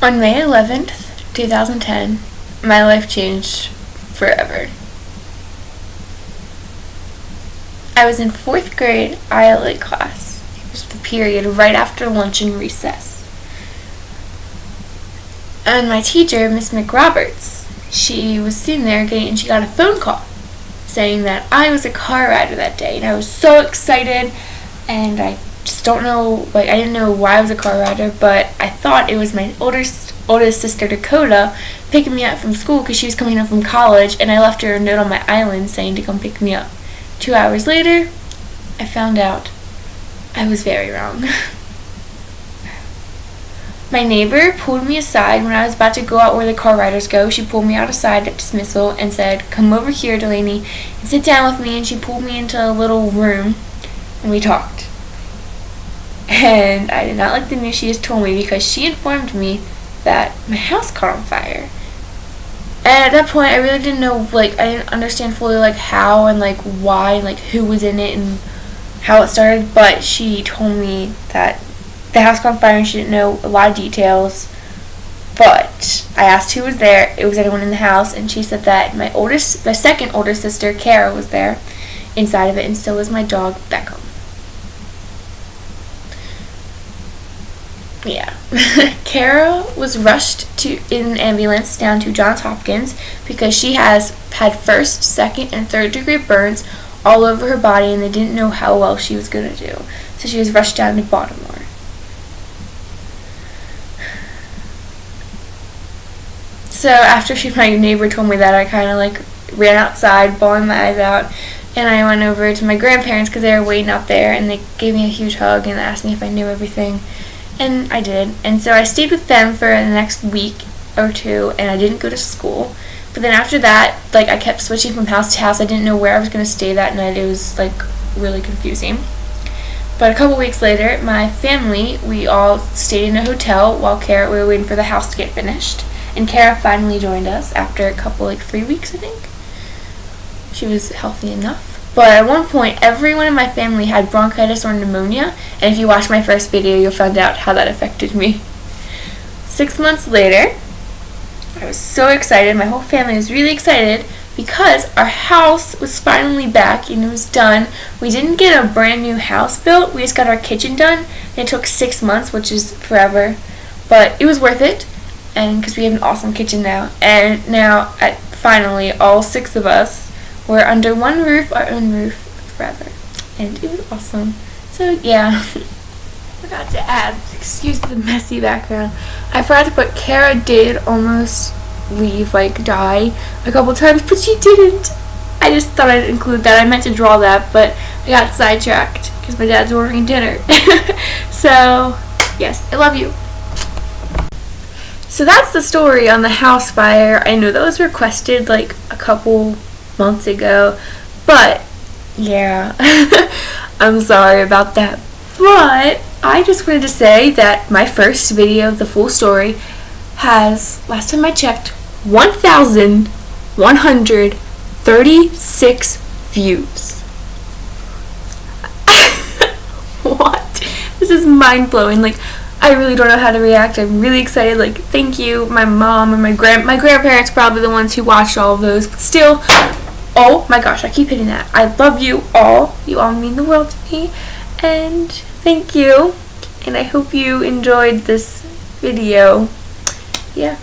On May 11th, 2010, my life changed forever. I was in 4th grade ILA class. It was the period right after lunch and recess. And my teacher, Miss McRoberts, she was sitting there and she got a phone call saying that I was a car rider that day. And I was so excited, and I just don't know, I didn't know why I was a car rider, but I thought it was my oldest sister Dakota picking me up from school because she was coming home from college, and I left her a note on my island saying to come pick me up. 2 hours later, I found out I was very wrong. My neighbor pulled me aside when I was about to go out where the car riders go. She pulled me outside at dismissal and said, "Come over here, Delaney, and sit down with me." And she pulled me into a little room, and we talked. And I did not like the news she just told me, because she informed me that my house caught on fire. And at that point, I really didn't know, I didn't understand fully, how and, why and, who was in it and how it started. But she told me that the house caught on fire and she didn't know a lot of details. But I asked who was there. It was anyone in the house. And she said that my second oldest sister, Kara, was there inside of it. And so was my dog, Beckham. Yeah. Kara was rushed in an ambulance down to Johns Hopkins because she has had 1st, 2nd, and 3rd degree burns all over her body, and they didn't know how well she was going to do. So she was rushed down to Baltimore. So after my neighbor told me that, I kind of ran outside, bawling my eyes out, and I went over to my grandparents because they were waiting out there, and they gave me a huge hug and asked me if I knew everything. And I did. And so I stayed with them for the next week or two, and I didn't go to school. But then after that, I kept switching from house to house. I didn't know where I was going to stay that night. It was, really confusing. But a couple weeks later, my family, we all stayed in a hotel while we were waiting for the house to get finished. And Kara finally joined us after a couple, 3 weeks, I think. She was healthy enough. But at one point, everyone in my family had bronchitis or pneumonia, and if you watch my first video, you'll find out how that affected me. 6 months later, I was so excited. My whole family was really excited because our house was finally back and it was done. We didn't get a brand new house built. We just got our kitchen done, and it took 6 months, which is forever. But it was worth it, and because we have an awesome kitchen now. And now, finally, all 6 of us we're under one roof, our own roof forever. And it was awesome. So yeah. Forgot to add, excuse the messy background, I forgot to put Kara did almost leave, die a couple times, but she didn't. I just thought I'd include that. I meant to draw that, but I got sidetracked because my dad's ordering dinner. So, yes, I love you. So that's the story on the house fire. I know that was requested a couple months ago, but yeah. I'm sorry about that, but I just wanted to say that my first video, the full story, has, last time I checked, 1,136 views. What? This is mind-blowing. I really don't know how to react. I'm really excited. Thank you, my mom and my grandparents, probably the ones who watched all of those, but still, oh my gosh, I keep hitting that. I love you all. You all mean the world to me. And thank you. And I hope you enjoyed this video. Yeah.